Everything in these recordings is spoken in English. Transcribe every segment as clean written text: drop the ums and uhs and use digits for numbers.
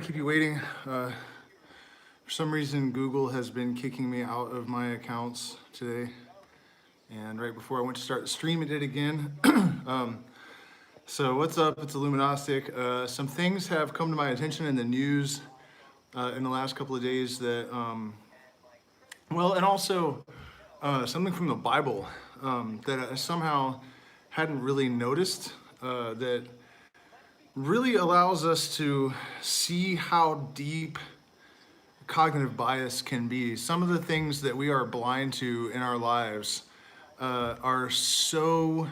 to keep you waiting. For some reason, Google has been kicking me out of my accounts today. And right before I went to start the stream, it did again. So what's up? It's Illuminostic. Some things have come to my attention in the news in the last couple of days that, and also something from the Bible that I somehow hadn't really noticed that really allows us to see how deep cognitive bias can be. Some of the things that we are blind to in our lives are so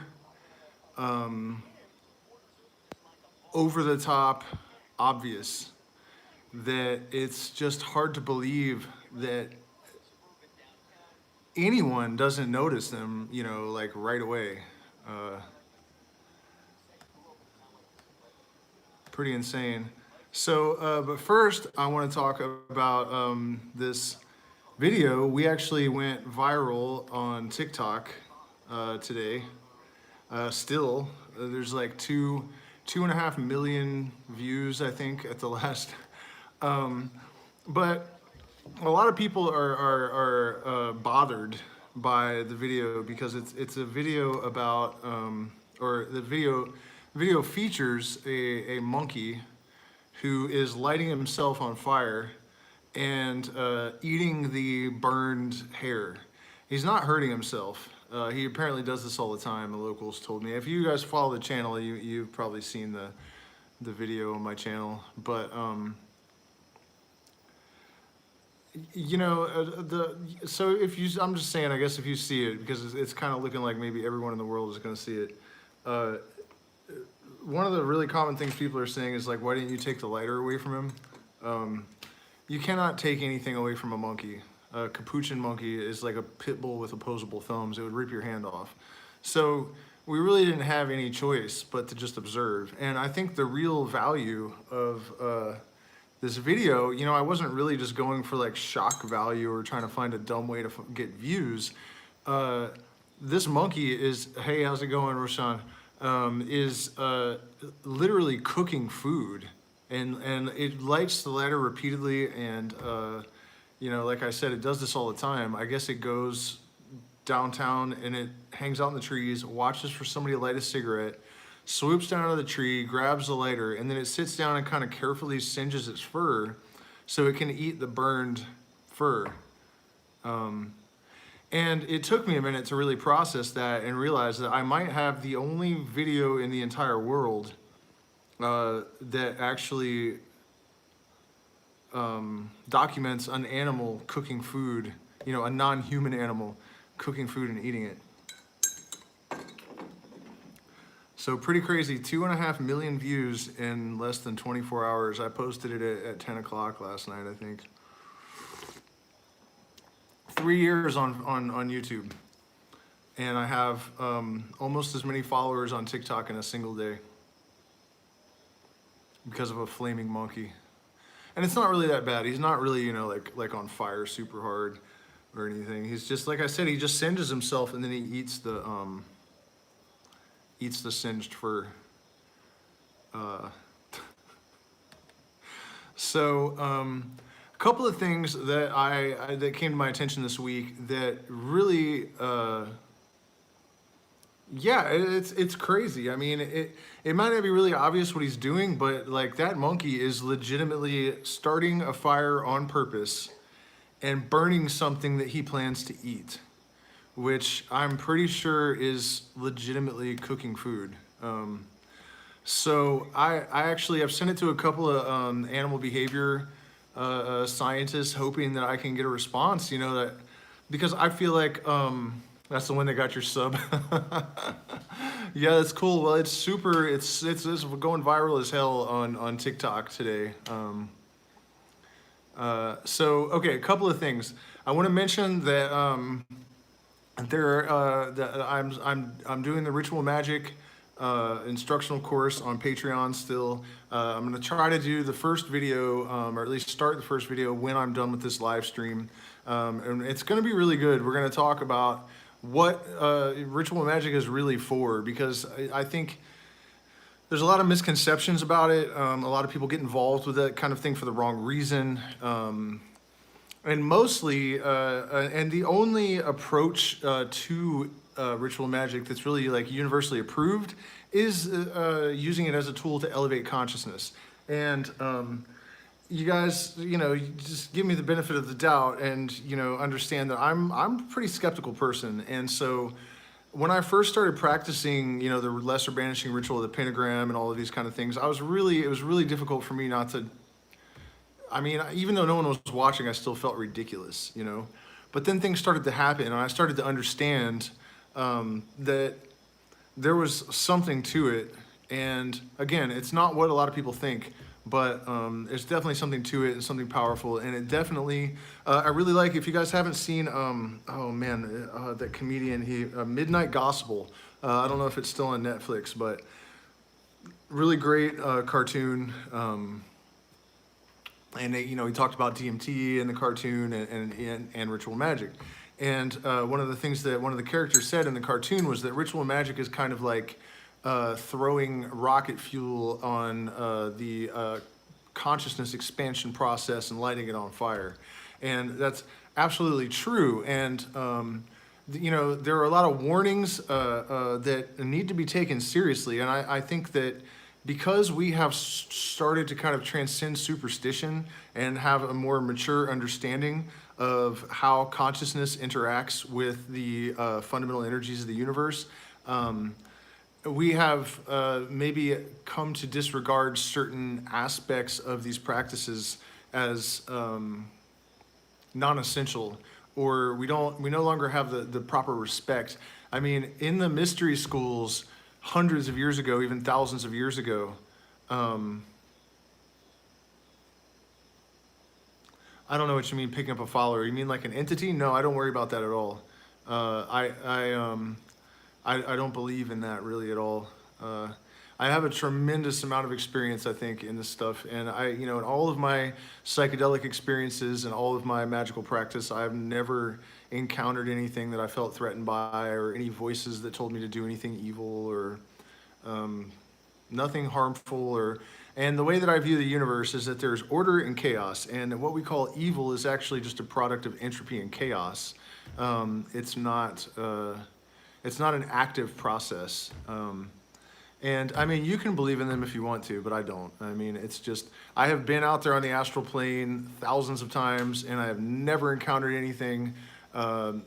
over the top obvious that it's just hard to believe that anyone doesn't notice them, like right away. Pretty insane. So, but first I want to talk about this video. We actually went viral on TikTok today. Still, there's like 2.5 million views, I think, at the last. But a lot of people are bothered by the video because it's a video about, or the video features a monkey who is lighting himself on fire and eating the burned hair. He's not hurting himself. He apparently does this all the time, the locals told me. If you guys follow the channel, you've probably seen the video on my channel. But, so if you, I'm just saying, I guess if you see it, because it's kind of looking like maybe everyone in the world is going to see it. One of the really common things people are saying is like, why didn't you take the lighter away from him? You cannot take anything away from a monkey. A capuchin monkey is like a pit bull with opposable thumbs. It would rip your hand off. So we really didn't have any choice but to just observe. And I think the real value of this video, I wasn't really just going for like shock value or trying to find a dumb way to get views. This monkey is, hey, how's it going, Roshan? Is literally cooking food, and it lights the lighter repeatedly, and like I said, it does this all the time. I guess it goes downtown and it hangs out in the trees, watches for somebody to light a cigarette, swoops down out of the tree, grabs the lighter, and then it sits down and kind of carefully singes its fur so it can eat the burned fur. And it took me a minute to really process that and realize that I might have the only video in the entire world that actually documents an animal cooking food, a non-human animal cooking food and eating it. So pretty crazy, 2.5 million views in less than 24 hours. I posted it at 10 o'clock last night, I think. 3 years on YouTube, and I have almost as many followers on TikTok in a single day because of a flaming monkey. And it's not really that bad. He's not really, like on fire super hard or anything. He's just, like I said, he just singes himself and then he eats the singed fur. Couple of things that that came to my attention this week that really, it's crazy. I mean, it might not be really obvious what he's doing, but like that monkey is legitimately starting a fire on purpose and burning something that he plans to eat, which I'm pretty sure is legitimately cooking food. So I actually have sent it to a couple of animal behavior scientists, hoping that I can get a response, that, because I feel like that's the one that got your sub. Yeah, that's cool. Well, it's going viral as hell on TikTok today. Okay, a couple of things. I want to mention that I'm doing the ritual magic instructional course on Patreon still. I'm going to try to do the first video, or at least start the first video when I'm done with this live stream. And it's going to be really good. We're going to talk about what ritual magic is really for, because I think there's a lot of misconceptions about it. A lot of people get involved with that kind of thing for the wrong reason. And mostly, and the only approach to ritual magic that's really like universally approved is using it as a tool to elevate consciousness. And you guys, you just give me the benefit of the doubt, and understand that I'm a pretty skeptical person. And so when I first started practicing, the lesser banishing ritual of the pentagram and all of these kind of things, it was really difficult for me not to. I mean, even though no one was watching, I still felt ridiculous, But then things started to happen, and I started to understand that there was something to it. And again, it's not what a lot of people think, but there's definitely something to it and something powerful. And it definitely, I really like, if you guys haven't seen, that comedian, Midnight Gospel. I don't know if it's still on Netflix, but really great cartoon. And he talked about DMT in the cartoon and ritual magic. And one of the things that one of the characters said in the cartoon was that ritual magic is kind of like throwing rocket fuel on the consciousness expansion process and lighting it on fire. And that's absolutely true. And there are a lot of warnings that need to be taken seriously. And I think that because we have started to kind of transcend superstition and have a more mature understanding of how consciousness interacts with the fundamental energies of the universe, we have maybe come to disregard certain aspects of these practices as non-essential, or we no longer have the proper respect. I mean, in the mystery schools, hundreds of years ago, even thousands of years ago, I don't know what you mean picking up a follower. You mean like an entity? No, I don't worry about that at all. I don't believe in that really at all. I have a tremendous amount of experience, I think, in this stuff, and in all of my psychedelic experiences and all of my magical practice, I've never encountered anything that I felt threatened by, or any voices that told me to do anything evil, or nothing harmful. And the way that I view the universe is that there's order and chaos, and what we call evil is actually just a product of entropy and chaos. It's not an active process. And I mean, you can believe in them if you want to, but I don't. I mean, it's just, I have been out there on the astral plane thousands of times, and I have never encountered anything, and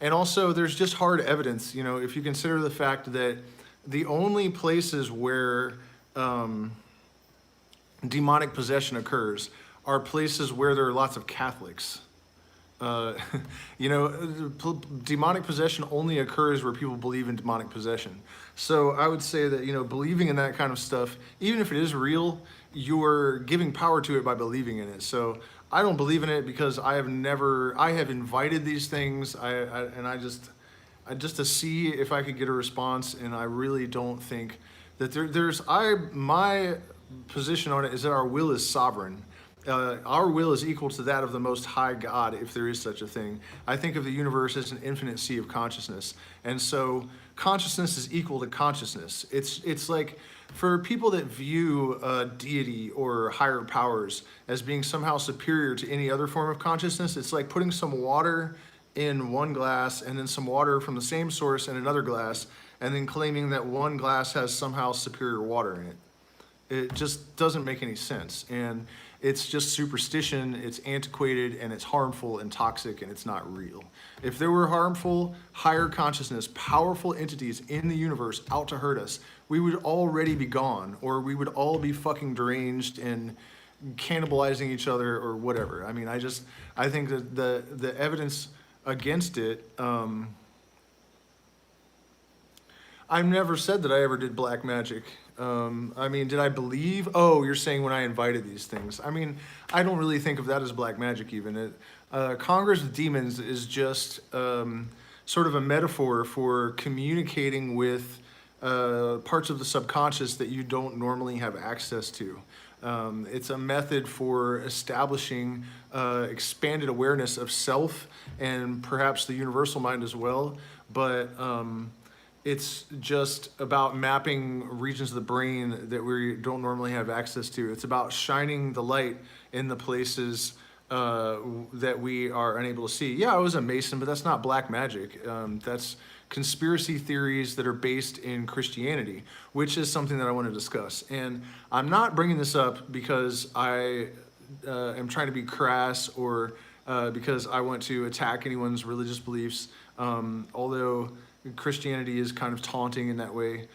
also there's just hard evidence, if you consider the fact that the only places where demonic possession occurs are places where there are lots of Catholics. Demonic possession only occurs where people believe in demonic possession. So I would say that, believing in that kind of stuff, even if it is real, you're giving power to it by believing in it. So I don't believe in it because I have invited these things, just to see if I could get a response, and I really don't think that my position on it is that our will is sovereign. Our will is equal to that of the Most High God, if there is such a thing. I think of the universe as an infinite sea of consciousness. And so consciousness is equal to consciousness. It's like, for people that view deity or higher powers as being somehow superior to any other form of consciousness, it's like putting some water in one glass and then some water from the same source in another glass, and then claiming that one glass has somehow superior water in it. It just doesn't make any sense. And it's just superstition, it's antiquated, and it's harmful and toxic, and it's not real. If there were harmful, higher consciousness, powerful entities in the universe out to hurt us, we would already be gone, or we would all be fucking deranged and cannibalizing each other or whatever. I mean, I think that the evidence against it, I've never said that I ever did black magic. I mean, did I believe? Oh, you're saying when I invited these things. I mean, I don't really think of that as black magic even. Congress of Demons is just sort of a metaphor for communicating with parts of the subconscious that you don't normally have access to. It's a method for establishing expanded awareness of self and perhaps the universal mind as well. But it's just about mapping regions of the brain that we don't normally have access to. It's about shining the light in the places that we are unable to see. Yeah, I was a Mason, but that's not black magic. That's conspiracy theories that are based in Christianity, which is something that I want to discuss. And I'm not bringing this up because I am trying to be crass or because I want to attack anyone's religious beliefs, although Christianity is kind of taunting in that way.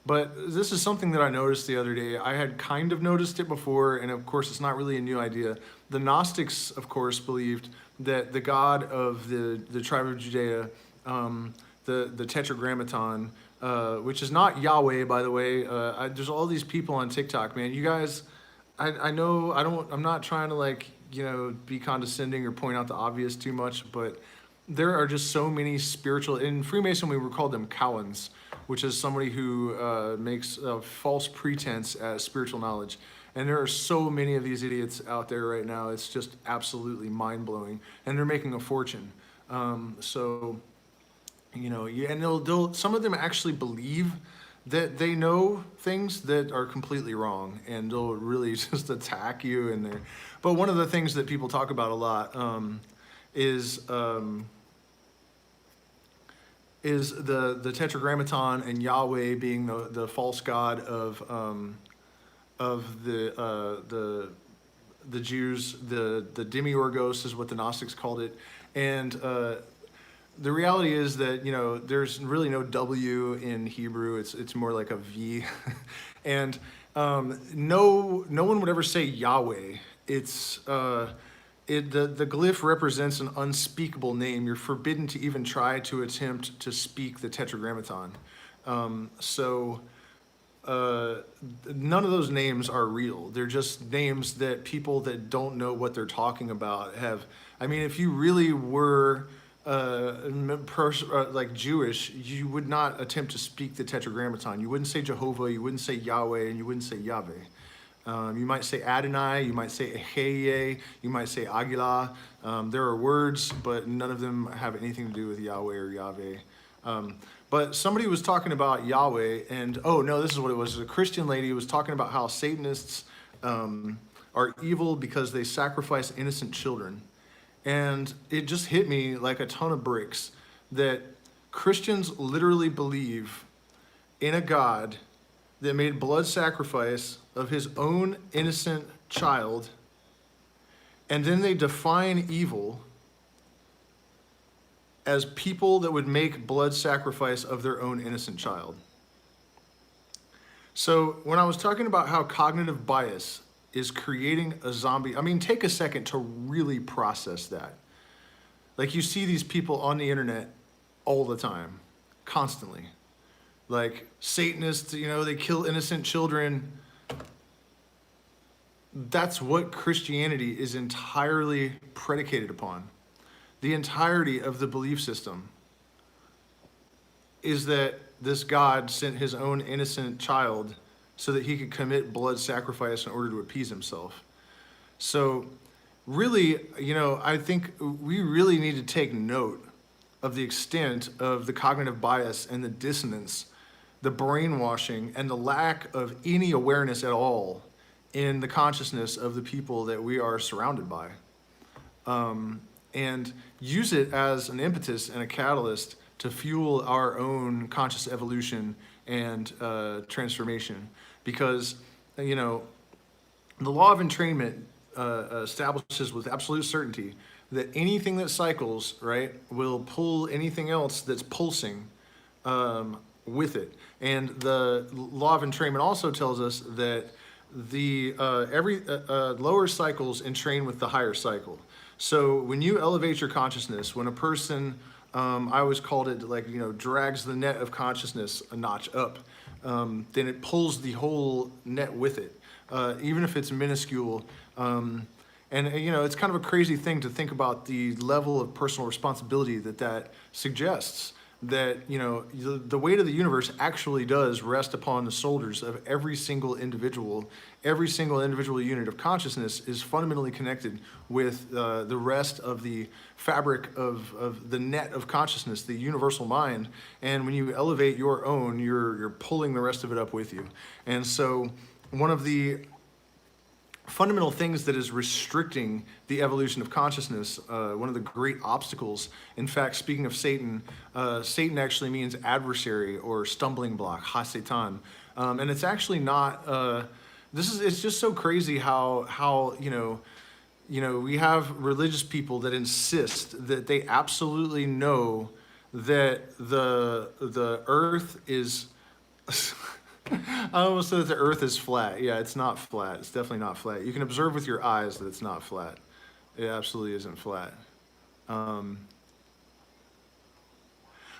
But this is something that I noticed the other day. I had kind of noticed it before, and of course, it's not really a new idea. The Gnostics, of course, believed that the God of the tribe of Judea, the Tetragrammaton, which is not Yahweh, by the way. There's all these people on TikTok, man. You guys, I know I'm not trying to like, be condescending or point out the obvious too much, but there are just so many spiritual, in Freemason we would call them Cowans, which is somebody who makes a false pretense at spiritual knowledge. And there are so many of these idiots out there right now. It's just absolutely mind-blowing. And they're making a fortune. And they'll some of them actually believe that they know things that are completely wrong, and they'll really just attack you in there. But one of the things that people talk about a lot is the Tetragrammaton and Yahweh being the false god of the Jews. The demiurgos is what the Gnostics called it, and the reality is that there's really no W in Hebrew. It's more like a V, and no one would ever say Yahweh. It's the glyph represents an unspeakable name. You're forbidden to even try to attempt to speak the Tetragrammaton. None of those names are real. They're just names that people that don't know what they're talking about have. I mean, if you really were like Jewish, you would not attempt to speak the Tetragrammaton. You wouldn't say Jehovah, you wouldn't say Yahweh, and you wouldn't say Yahweh. You might say Adonai, you might say Eheye, you might say Agilah. There are words, but none of them have anything to do with Yahweh or Yahweh. But somebody was talking about Yahweh, and oh no, this is what it was. A Christian lady was talking about how Satanists are evil because they sacrifice innocent children. And it just hit me like a ton of bricks that Christians literally believe in a God that made blood sacrifice of his own innocent child, and then they define evil as people that would make blood sacrifice of their own innocent child. So when I was talking about how cognitive bias is creating a zombie, I mean, take a second to really process that. Like, you see these people on the internet all the time, constantly. Like Satanists, they kill innocent children. That's what Christianity is entirely predicated upon. The entirety of the belief system is that this God sent his own innocent child so that he could commit blood sacrifice in order to appease himself. So really, I think we really need to take note of the extent of the cognitive bias and the dissonance, the brainwashing, and the lack of any awareness at all in the consciousness of the people that we are surrounded by. And use it as an impetus and a catalyst to fuel our own conscious evolution and transformation. Because, the law of entrainment establishes with absolute certainty that anything that cycles, right, will pull anything else that's pulsing with it. And the law of entrainment also tells us that every lower cycles entrain with the higher cycle. So when you elevate your consciousness, when a person, I always called it like, drags the net of consciousness a notch up, then it pulls the whole net with it, even if it's minuscule. And it's kind of a crazy thing to think about the level of personal responsibility that suggests, that, you know, the weight of the universe actually does rest upon the shoulders of every single individual. Every single individual unit of consciousness is fundamentally connected with the rest of the fabric of the net of consciousness, the universal mind. And when you elevate your own, you're pulling the rest of it up with you. And so one of the fundamental things that is restricting the evolution of consciousness, one of the great obstacles. In fact, speaking of Satan, Satan actually means adversary or stumbling block, ha-satan. And it's actually not, it's just so crazy how you know, we have religious people that insist that they absolutely know that the earth is, I almost said that the earth is flat. Yeah, it's not flat. It's definitely not flat. You can observe with your eyes that it's not flat. It absolutely isn't flat.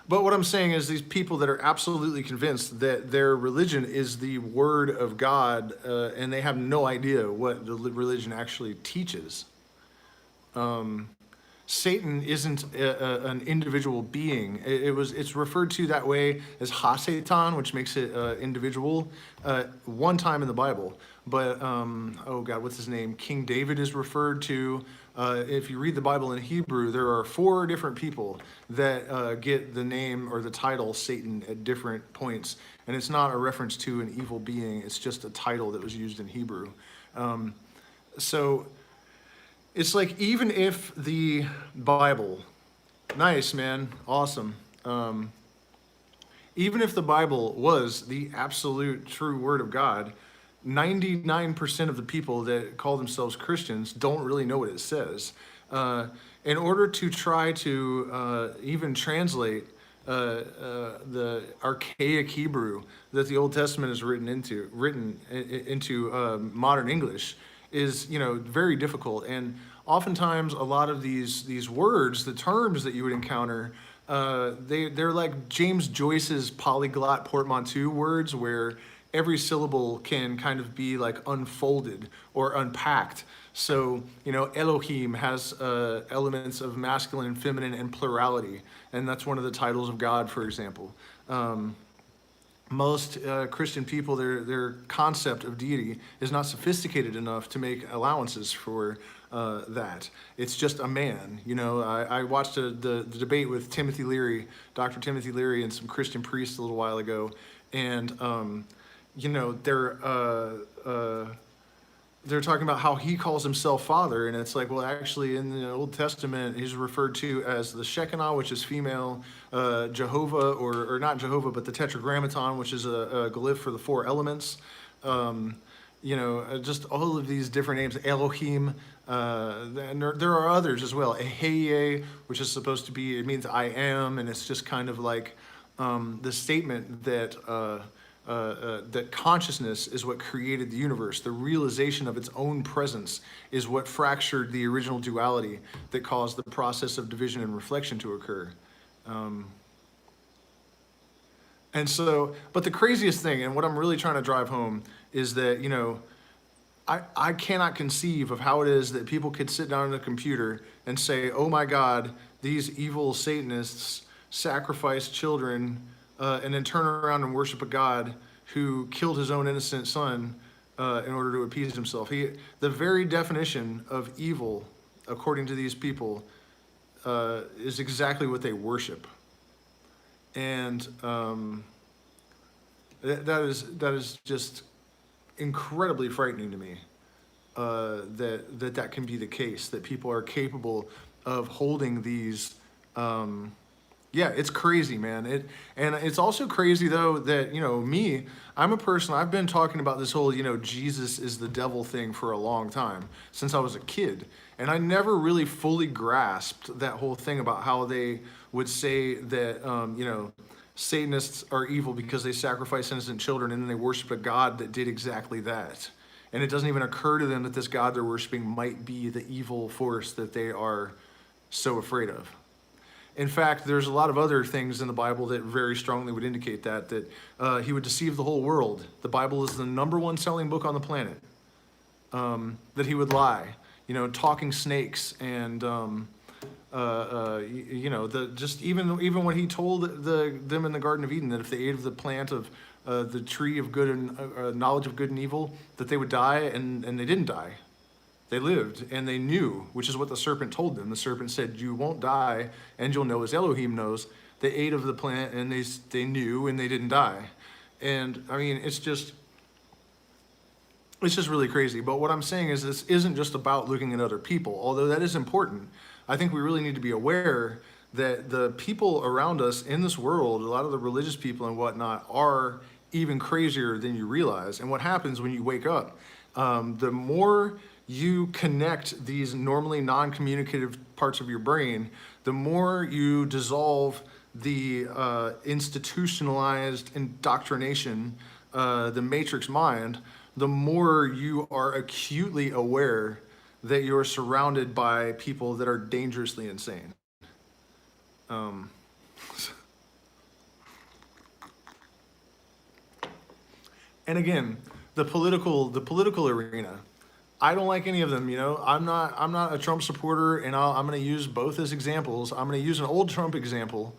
But what I'm saying is these people that are absolutely convinced that their religion is the word of God, and they have no idea what the religion actually teaches. Satan isn't an individual being. It's referred to that way as ha-satan, which makes it individual, one time in the Bible. But oh God, what's his name? King David is referred to. If you read the Bible in Hebrew, there are 4 different people that get the name or the title Satan at different points, and it's not a reference to an evil being. It's just a title that was used in Hebrew. So it's like, even if the Bible, nice, man, awesome. Even if the Bible was the absolute true word of God, 99% of the people that call themselves Christians don't really know what it says. In order to try to even translate the archaic Hebrew that the Old Testament is written into modern English, is, you know, very difficult. And oftentimes a lot of these words, the terms that you would encounter, they're like James Joyce's polyglot portmanteau words, where every syllable can kind of be like unfolded or unpacked. So, you know, Elohim has elements of masculine and feminine and plurality, and that's one of the titles of God, for example. Most Christian people, their concept of deity is not sophisticated enough to make allowances for that. It's just a man. You know, I watched the debate with Timothy Leary, Dr. Timothy Leary, and some Christian priests a little while ago, and you know, they're talking about how he calls himself Father, and it's like, well, actually, in the Old Testament, he's referred to as the Shekinah, which is female, Jehovah, or not Jehovah, but the Tetragrammaton, which is a glyph for the 4 elements. You know, just all of these different names, Elohim, and there are others as well. Eheye, which is supposed to be, it means I am, and it's just kind of like the statement that that consciousness is what created the universe. The realization of its own presence is what fractured the original duality that caused the process of division and reflection to occur. And so, but the craziest thing, and what I'm really trying to drive home, is that, you know, I cannot conceive of how it is that people could sit down at a computer and say, oh my God, these evil Satanists sacrifice children and then turn around and worship a God who killed his own innocent son in order to appease himself. The very definition of evil, according to these people, is exactly what they worship. And that is just incredibly frightening to me, that can be the case, that people are capable of holding these. Yeah, it's crazy, man. And it's also crazy, though, that, you know, I'm a person, I've been talking about this whole, you know, Jesus is the devil thing for a long time, since I was a kid. And I never really fully grasped that whole thing about how they would say that, you know, Satanists are evil because they sacrifice innocent children and then they worship a God that did exactly that. And it doesn't even occur to them that this God they're worshiping might be the evil force that they are so afraid of. In fact, there's a lot of other things in the Bible that very strongly would indicate that he would deceive the whole world. The Bible is the #1 selling book on the planet. That he would lie, you know, talking snakes and just even what he told them in the Garden of Eden, that if they ate of the plant of the tree of good and knowledge of good and evil, that they would die, and they didn't die. They lived, and they knew, which is what the serpent told them. The serpent said, "You won't die, and you'll know as Elohim knows." They ate of the plant, and they knew, and they didn't die. And I mean, it's just really crazy. But what I'm saying is, this isn't just about looking at other people, although that is important. I think we really need to be aware that the people around us in this world, a lot of the religious people and whatnot, are even crazier than you realize. And what happens when you wake up, the more you connect these normally non-communicative parts of your brain, the more you dissolve the institutionalized indoctrination, the matrix mind, the more you are acutely aware that you're surrounded by people that are dangerously insane. And again, the political arena, I don't like any of them. I'm not a Trump supporter, and I'm going to use both as examples. I'm going to use an old Trump example,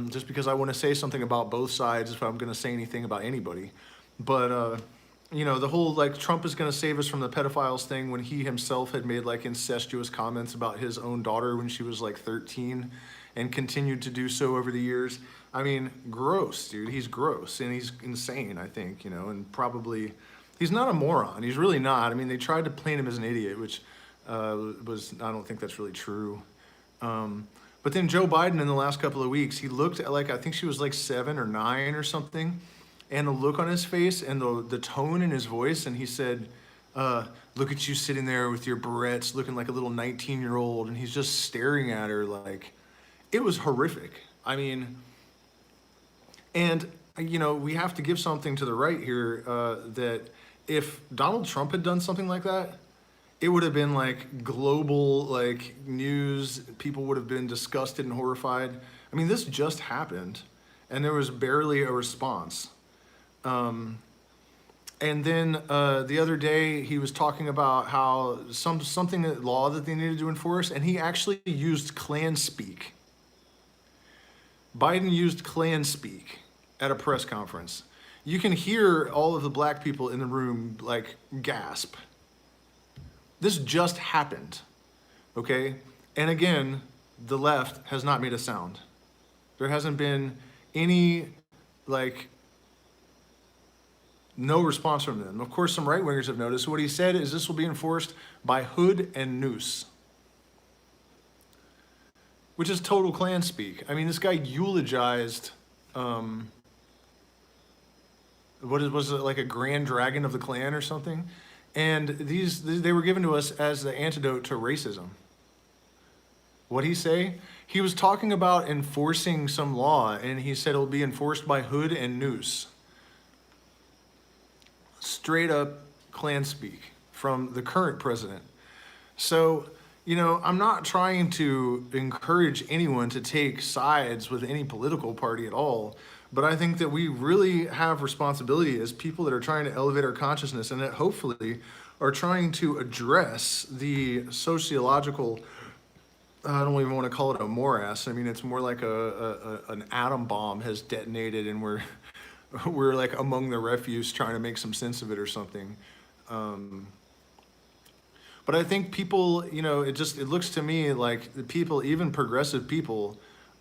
just because I want to say something about both sides if I'm going to say anything about anybody. But the whole like Trump is going to save us from the pedophiles thing, when he himself had made like incestuous comments about his own daughter when she was like 13, and continued to do so over the years. I mean, gross, dude. He's gross, and he's insane, I think, and probably, he's not a moron. He's really not. I mean, they tried to paint him as an idiot, which I don't think that's really true. But then Joe Biden in the last couple of weeks, he looked at I think she was like 7 or 9 or something, and the look on his face and the tone in his voice, and he said, look at you sitting there with your barrettes looking like a little 19-year-old, and he's just staring at her like, it was horrific. I mean, and we have to give something to the right here, that if Donald Trump had done something like that, it would have been like global like news. People would have been disgusted and horrified. I mean, this just happened, and there was barely a response. And then the other day he was talking about how something law that they needed to enforce, and he actually used Klan speak. Biden used Klan speak at a press conference. You can hear all of the black people in the room like gasp. This just happened, okay? And again, the left has not made a sound. There hasn't been any no response from them. Of course, some right-wingers have noticed. What he said is this will be enforced by hood and noose, which is total Klan speak. I mean, this guy eulogized, was it like a grand dragon of the Klan or something? And they were given to us as the antidote to racism. What'd he say? He was talking about enforcing some law, and he said it will be enforced by hood and noose. Straight up Klan speak from the current president. So, I'm not trying to encourage anyone to take sides with any political party at all, but I think that we really have responsibility as people that are trying to elevate our consciousness, and that hopefully are trying to address the sociological, I don't even want to call it a morass. I mean, it's more like an atom bomb has detonated, and we're like among the refuse trying to make some sense of it or something. But I think people, it looks to me like the people, even progressive people,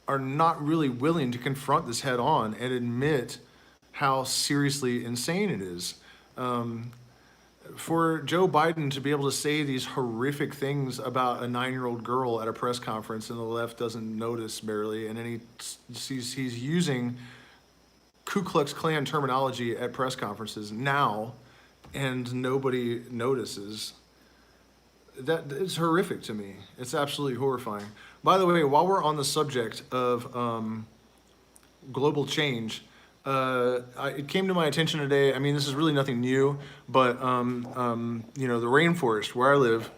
are not really willing to confront this head on and admit how seriously insane it is. For Joe Biden to be able to say these horrific things about a 9-year-old girl at a press conference, and the left doesn't notice barely, and then he's using Ku Klux Klan terminology at press conferences now, and nobody notices. That it's horrific to me. It's absolutely horrifying. By the way, while we're on the subject of global change, it came to my attention today. I mean, this is really nothing new, but the rainforest where I live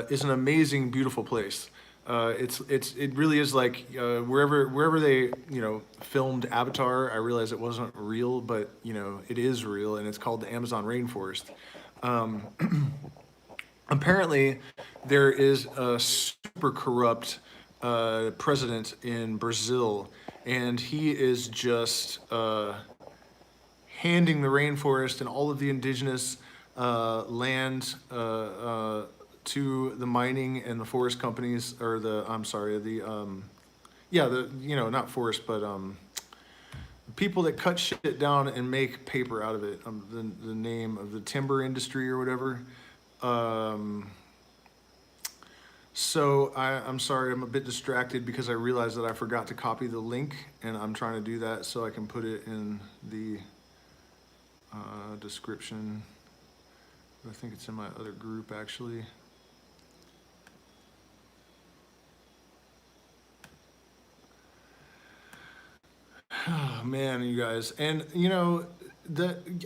is an amazing, beautiful place. It really is like wherever they filmed Avatar. I realize it wasn't real, but it is real, and it's called the Amazon rainforest. Apparently, there is a super corrupt president in Brazil, and he is just handing the rainforest and all of the indigenous land to the mining and the forest companies, or the, I'm sorry, the not forest, but people that cut shit down and make paper out of it. The name of the timber industry or whatever. So I'm sorry, I'm a bit distracted because I realized that I forgot to copy the link, and I'm trying to do that so I can put it in the description. I think it's in my other group, actually. Oh, man, you guys, and you know,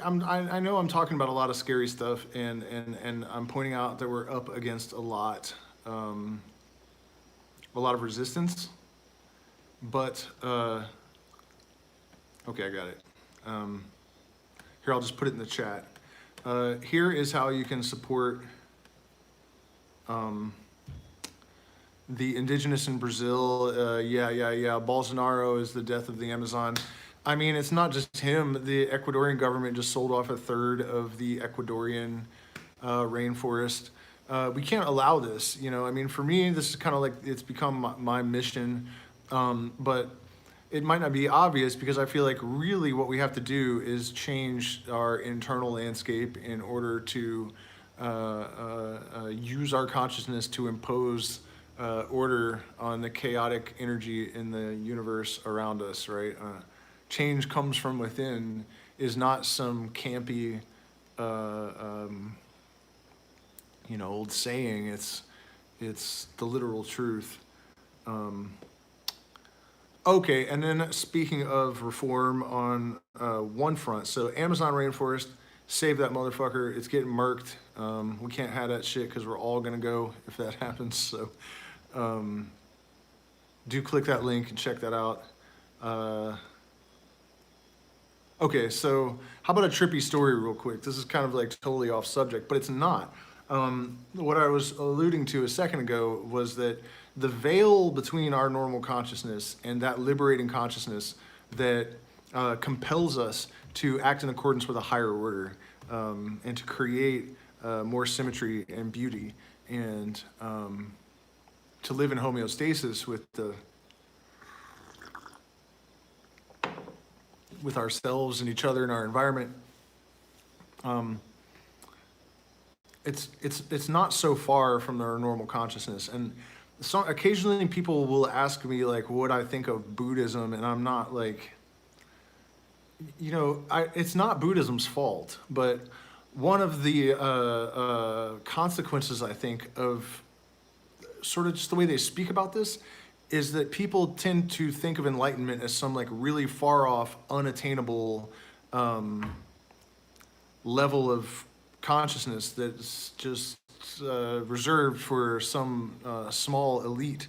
I know I'm talking about a lot of scary stuff, and I'm pointing out that we're up against a lot of resistance, but okay, I got it. Here, I'll just put it in the chat. Here is how you can support the indigenous in Brazil. Yeah. Bolsonaro is the death of the Amazon. I mean, it's not just him. The Ecuadorian government just sold off 1/3 of the Ecuadorian rainforest. We can't allow this, you know. I mean, for me, this is kind of like, it's become my mission, but it might not be obvious because I feel like really what we have to do is change our internal landscape in order to use our consciousness to impose order on the chaotic energy in the universe around us, right? Change comes from within is not some campy, old saying. It's the literal truth. Okay, and then speaking of reform on one front, so Amazon rainforest, save that motherfucker. It's getting murked. We can't have that shit because we're all gonna go if that happens. So do click that link and check that out. Okay, so how about a trippy story real quick? This is kind of like totally off subject, but it's not. What I was alluding to a second ago was that the veil between our normal consciousness and that liberating consciousness that compels us to act in accordance with a higher order, and to create more symmetry and beauty, and to live in homeostasis with ourselves and each other and our environment. It's not so far from our normal consciousness. And so occasionally people will ask me like what I think of Buddhism, and I'm not like, it's not Buddhism's fault, but one of the consequences, I think, of sort of just the way they speak about this is that people tend to think of enlightenment as some like really far off, unattainable level of consciousness that's just reserved for some small elite.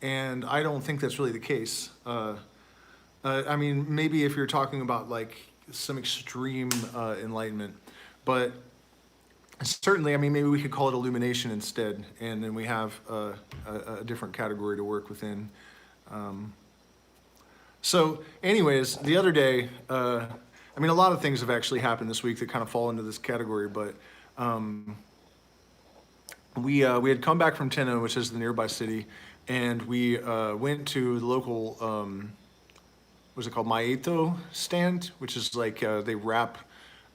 And I don't think that's really the case. I mean, maybe if you're talking about like some extreme enlightenment, but certainly, I mean, maybe we could call it illumination instead, and then we have a different category to work within. So anyways, the other day, I mean, a lot of things have actually happened this week that kind of fall into this category, but we had come back from Teno, which is the nearby city, and we went to the local, what's it called, Maeto stand, which is like they wrap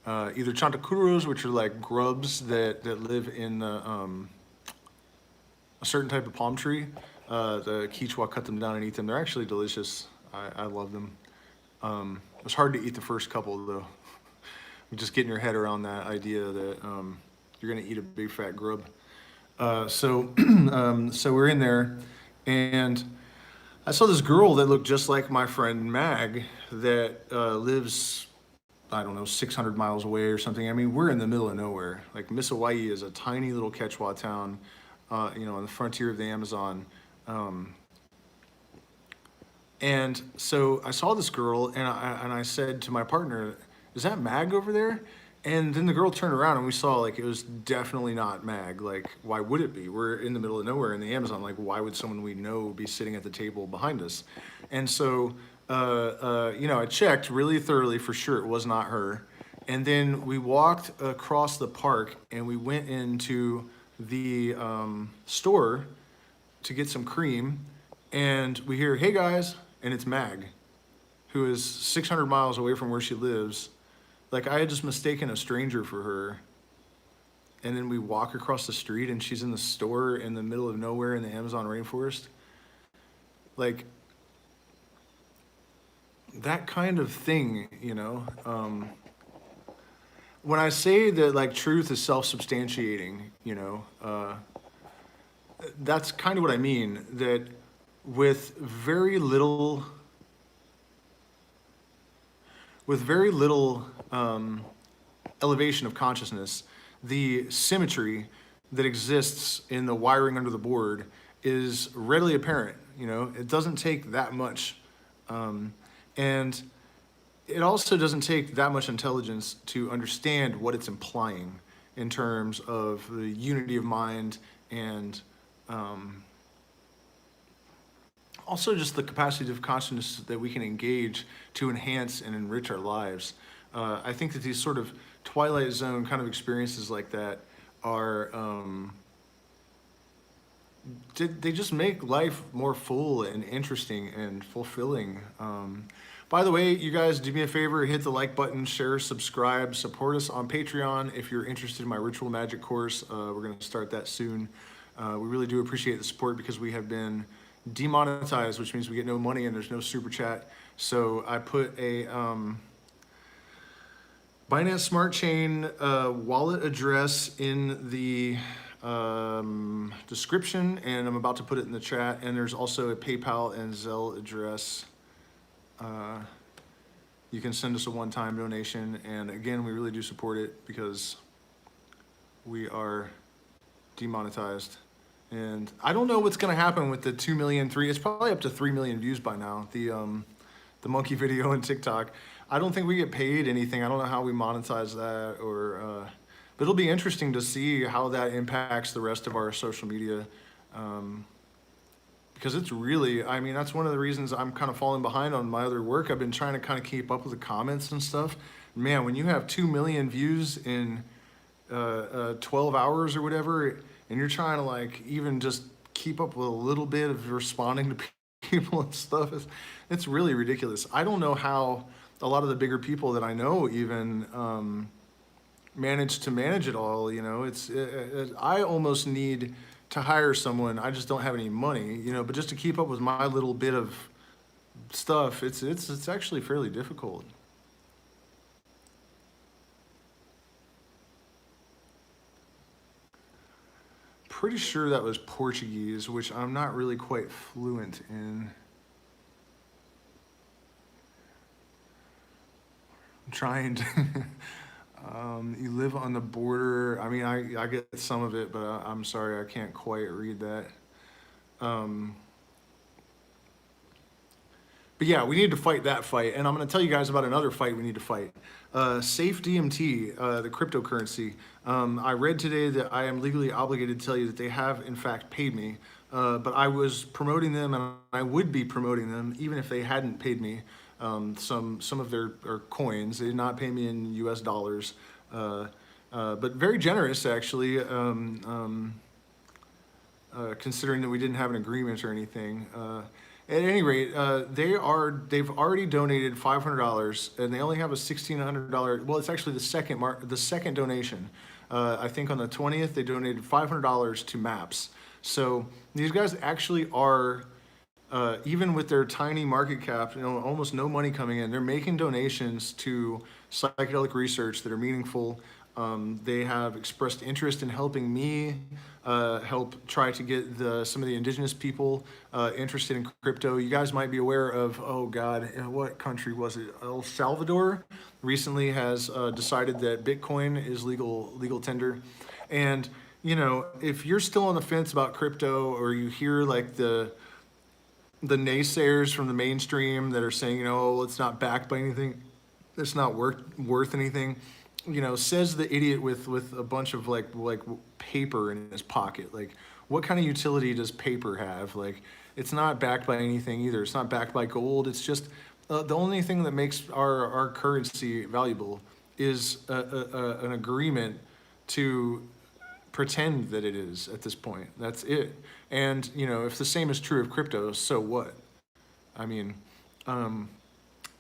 either chantacuros, which are like grubs that live in a certain type of palm tree. The Quechua cut them down and eat them. They're actually delicious. I love them. It was hard to eat the first couple though. Just getting your head around that idea that you're gonna eat a big fat grub. So we're in there, and I saw this girl that looked just like my friend Mag that lives, I don't know, 600 miles away or something. I mean, we're in the middle of nowhere. Like Misawai is a tiny little Quechua town, on the frontier of the Amazon. And so I saw this girl, and I said to my partner, "Is that Mag over there?" And then the girl turned around and we saw like it was definitely not Mag. Like, why would it be? We're in the middle of nowhere in the Amazon. Like, why would someone we know be sitting at the table behind us? And so, I checked really thoroughly for sure it was not her. And then we walked across the park and we went into the store to get some cream. And we hear, "Hey guys," and it's Mag, who is 600 miles away from where she lives. Like, I had just mistaken a stranger for her. And then we walk across the street and she's in the store in the middle of nowhere in the Amazon rainforest. Like, that kind of thing, when I say that like truth is self-substantiating, that's kind of what I mean. That with very little elevation of consciousness, the symmetry that exists in the wiring under the board is readily apparent. It doesn't take that much, and it also doesn't take that much intelligence to understand what it's implying in terms of the unity of mind and also just the capacity of consciousness that we can engage to enhance and enrich our lives. I think that these sort of Twilight Zone kind of experiences like that are, they just make life more full and interesting and fulfilling. By the way, you guys, do me a favor, hit the like button, share, subscribe, support us on Patreon if you're interested in my Ritual Magic course. We're going to start that soon. We really do appreciate the support because we have been demonetized, which means we get no money and there's no super chat. So I put a Binance Smart Chain wallet address in the description, and I'm about to put it in the chat. And there's also a PayPal and Zelle address. You can send us a one-time donation, and again, we really do support it because we are demonetized. And I don't know what's going to happen with the 2 million, it's probably up to 3 million views by now, the monkey video on TikTok. I don't think we get paid anything. I don't know how we monetize that, but it'll be interesting to see how that impacts the rest of our social media. Because it's really, that's one of the reasons I'm kind of falling behind on my other work. I've been trying to kind of keep up with the comments and stuff. Man, when you have 2 million views in 12 hours or whatever, and you're trying to like even just keep up with a little bit of responding to people and stuff, it's really ridiculous. I don't know how a lot of the bigger people that I know even manage to manage it all. I almost need to hire someone. I just don't have any money, but just to keep up with my little bit of stuff, it's actually fairly difficult. Pretty sure that was Portuguese, which I'm not really quite fluent in. I'm trying to, you live on the border. I get some of it, but I'm sorry, I can't quite read that. But yeah, we need to fight that fight. And I'm going to tell you guys about another fight we need to fight. Safe DMT, the cryptocurrency. I read today that I am legally obligated to tell you that they have, in fact, paid me. But I was promoting them, and I would be promoting them even if they hadn't paid me some of their coins. They did not pay me in US dollars. But very generous, actually, considering that we didn't have an agreement or anything. At any rate, they've already donated $500, and they only have a $1,600. Well, it's actually the second donation. I think on the 20th they donated $500 to MAPS. So these guys actually are, even with their tiny market cap, almost no money coming in, they're making donations to psychedelic research that are meaningful. They have expressed interest in helping me help try to get some of the indigenous people interested in crypto. You guys might be aware of, oh God, what country was it? El Salvador recently has decided that Bitcoin is legal tender. And, if you're still on the fence about crypto, or you hear like the naysayers from the mainstream that are saying, oh, it's not backed by anything, it's not worth anything. says the idiot with a bunch of like paper in his pocket. Like, what kind of utility does paper have? Like, it's not backed by anything either. It's not backed by gold. It's just the only thing that makes our currency valuable is an agreement to pretend that it is at this point. That's it. And if the same is true of crypto, so what? I mean, um,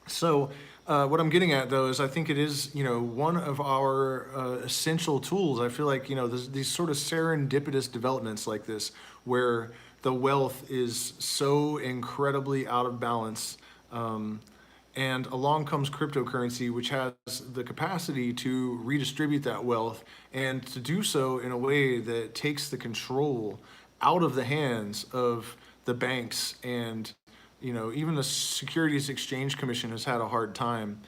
so what I'm getting at though is I think it is one of our essential tools. I feel like these sort of serendipitous developments like this, where the wealth is so incredibly out of balance, and along comes cryptocurrency, which has the capacity to redistribute that wealth and to do so in a way that takes the control out of the hands of the banks. And even the Securities Exchange Commission has had a hard time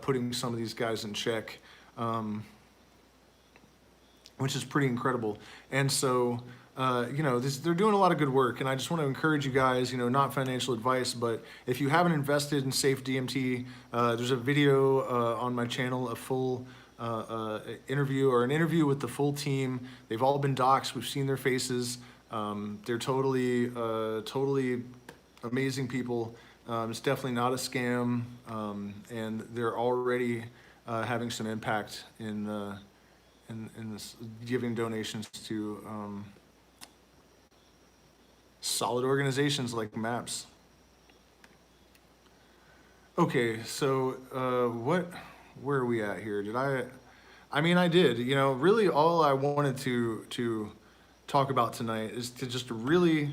putting some of these guys in check, which is pretty incredible. And so, they're doing a lot of good work, and I just want to encourage you guys, not financial advice, but if you haven't invested in Safe DMT, there's a video on my channel, a full interview with the full team. They've all been doxxed. We've seen their faces. They're totally amazing people. It's definitely not a scam, and they're already having some impact in this, giving donations to solid organizations like MAPS. Okay, so where are we at here? I did. Really all I wanted to talk about tonight is to just really,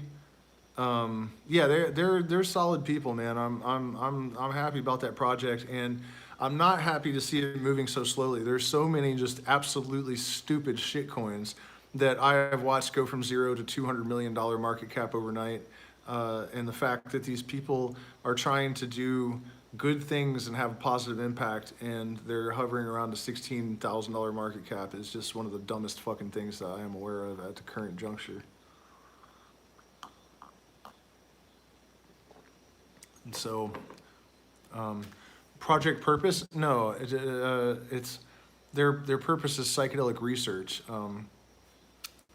they're solid people, man. I'm happy about that project, and I'm not happy to see it moving so slowly. There's so many just absolutely stupid shit coins that I have watched go from $0 to $200 million market cap overnight. And the fact that these people are trying to do good things and have a positive impact, and they're hovering around the $16,000 market cap is just one of the dumbest fucking things that I am aware of at the current juncture. And so, project purpose? No, it's their purpose is psychedelic research.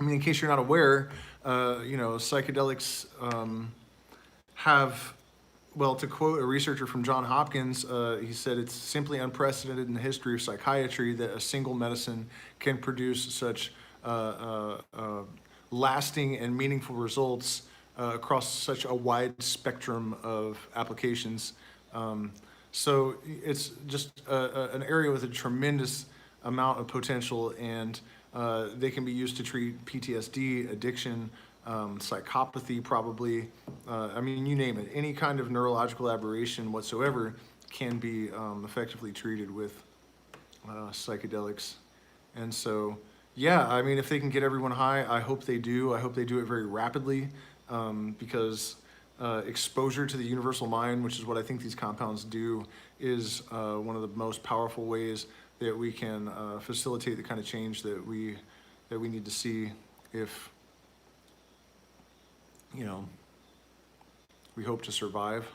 In case you're not aware, psychedelics have, well, to quote a researcher from Johns Hopkins, he said it's simply unprecedented in the history of psychiatry that a single medicine can produce such lasting and meaningful results across such a wide spectrum of applications. So it's just an area with a tremendous amount of potential, and they can be used to treat PTSD, addiction, psychopathy, probably. You name it. Any kind of neurological aberration whatsoever can be effectively treated with psychedelics. And so, if they can get everyone high, I hope they do. I hope they do it very rapidly, because exposure to the universal mind, which is what I think these compounds do, is one of the most powerful ways that we can facilitate the kind of change that we need to see if we hope to survive.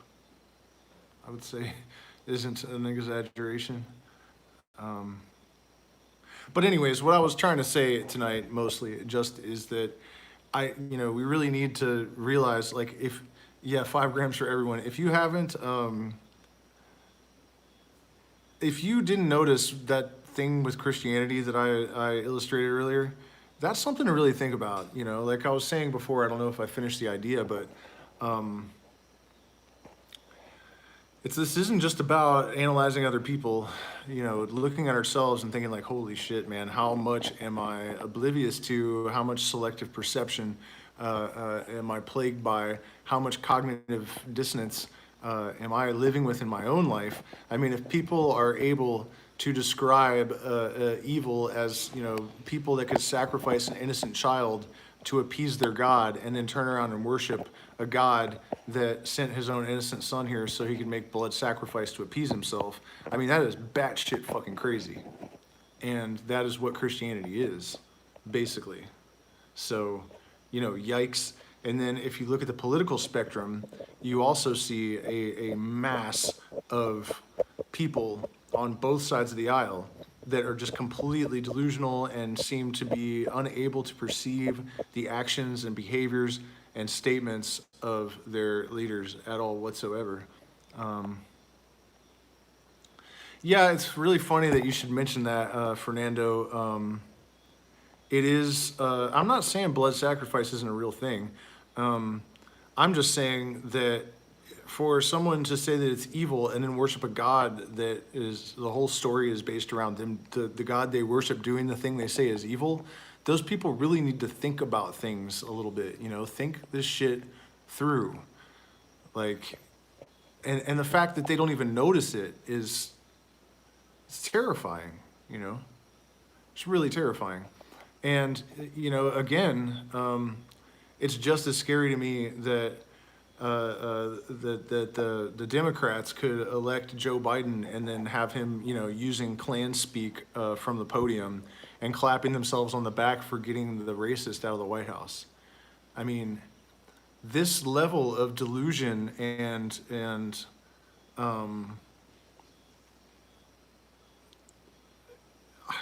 I would say isn't an exaggeration. But anyways, what I was trying to say tonight mostly just is that we really need to realize, like, 5 grams for everyone. If you haven't, if you didn't notice that thing with Christianity that I illustrated earlier, that's something to really think about. Like I was saying before, I don't know if I finished the idea, but this isn't just about analyzing other people, looking at ourselves and thinking like, holy shit, man, how much am I oblivious to? How much selective perception am I plagued by? How much cognitive dissonance am I living with in my own life? If people are able to describe evil as, people that could sacrifice an innocent child to appease their God and then turn around and worship a God that sent his own innocent son here so he could make blood sacrifice to appease himself. That is batshit fucking crazy. And that is what Christianity is, basically. So, yikes. And then if you look at the political spectrum, you also see a mass of people on both sides of the aisle that are just completely delusional and seem to be unable to perceive the actions and behaviors and statements of their leaders at all whatsoever. Um, yeah, it's really funny that you should mention that, Fernando. It is. I'm not saying blood sacrifice isn't a real thing. Um, I'm just saying that for someone to say that it's evil and then worship a god that is the whole story is based around them, the god they worship doing the thing they say is evil, those people really need to think about things a little bit. Think this shit through. Like, and the fact that they don't even notice it is it's terrifying. You know, it's really terrifying. And again, it's just as scary to me that that the Democrats could elect Joe Biden and then have him, using Klan speak from the podium and clapping themselves on the back for getting the racist out of the White House. I mean, this level of delusion and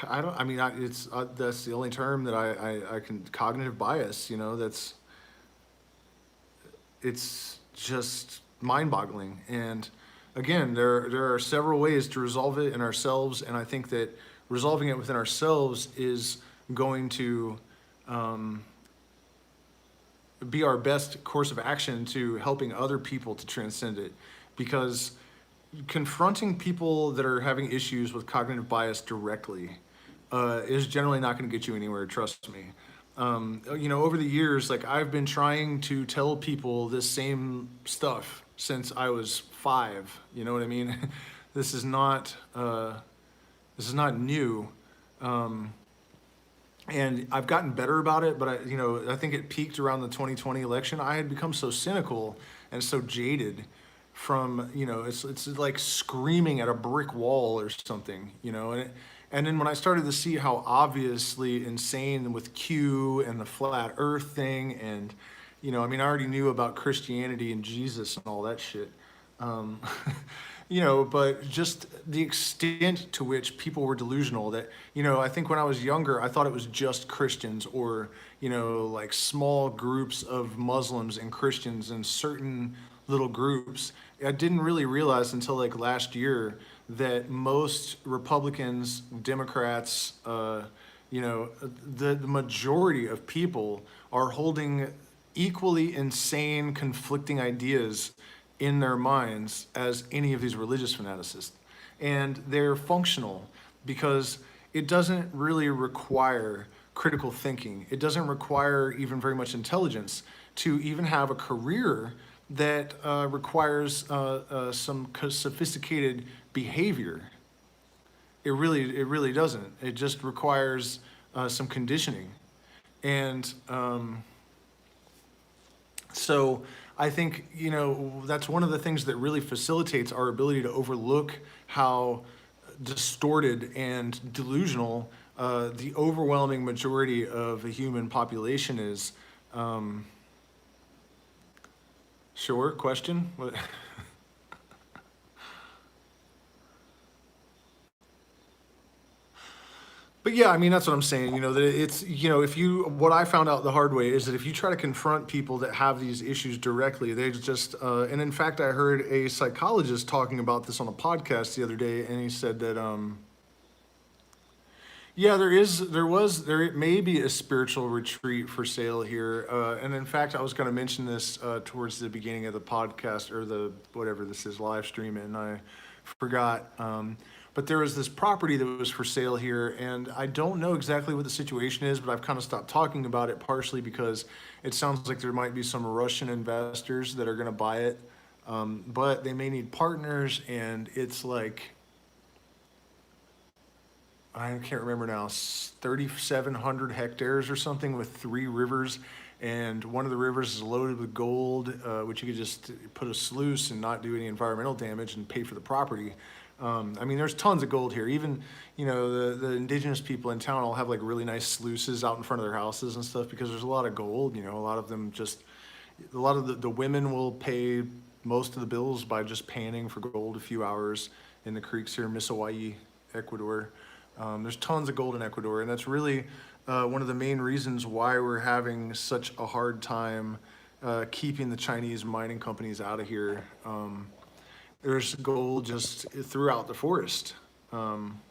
I don't. I mean, it's that's the only term that I can cognitive bias. It's just mind-boggling. And again, there are several ways to resolve it in ourselves, and I think that resolving it within ourselves is going to be our best course of action to helping other people to transcend it, because confronting people that are having issues with cognitive bias directly is generally not going to get you anywhere. Trust me. Over the years, like I've been trying to tell people this same stuff since I was 5. You know what I mean? This is not new, and I've gotten better about it. But I think it peaked around the 2020 election. I had become so cynical and so jaded from it's like screaming at a brick wall or something, and then when I started to see how obviously insane with Q and the flat earth thing, and I already knew about Christianity and Jesus and all that shit, um, but just the extent to which people were delusional, that I think when I was younger I thought it was just Christians, or like small groups of Muslims and Christians and certain little groups. I didn't really realize until like last year that most Republicans, Democrats, the majority of people are holding equally insane, conflicting ideas in their minds as any of these religious fanaticists. And they're functional because it doesn't really require critical thinking. It doesn't require even very much intelligence to even have a career that requires some sophisticated behavior. It really doesn't. It just requires some conditioning. And so I think, that's one of the things that really facilitates our ability to overlook how distorted and delusional the overwhelming majority of the human population is. Sure, question? What? But yeah, I mean, that's what I'm saying, that it's, what I found out the hard way is that if you try to confront people that have these issues directly, they just, and in fact, I heard a psychologist talking about this on a podcast the other day, and he said that, yeah, there may be a spiritual retreat for sale here. And in fact, I was going to mention this towards the beginning of the podcast, or the, whatever this is, live stream, and I forgot. But there was this property that was for sale here, and I don't know exactly what the situation is, but I've kind of stopped talking about it, partially because it sounds like there might be some Russian investors that are going to buy it. But they may need partners, and it's like, I can't remember now, 3,700 hectares or something, with 3 rivers, and one of the rivers is loaded with gold, which you could just put a sluice and not do any environmental damage and pay for the property. There's tons of gold here. Even, the indigenous people in town all have like really nice sluices out in front of their houses and stuff, because there's a lot of gold. A lot of them just, a lot of the women will pay most of the bills by just panning for gold a few hours in the creeks here in Hawaii, Ecuador. There's tons of gold in Ecuador, and that's really one of the main reasons why we're having such a hard time keeping the Chinese mining companies out of here. There's gold just throughout the forest. Um,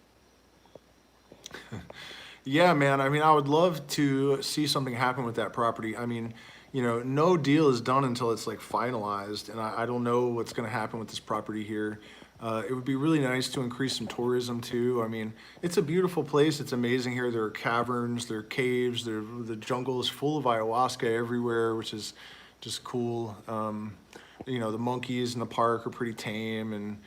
yeah, man. I mean, I would love to see something happen with that property. I mean, no deal is done until it's like finalized, and I don't know what's going to happen with this property here. It would be really nice to increase some tourism too. I mean, it's a beautiful place. It's amazing here. There are caverns, there are caves, the jungle is full of ayahuasca everywhere, which is just cool. The monkeys in the park are pretty tame, and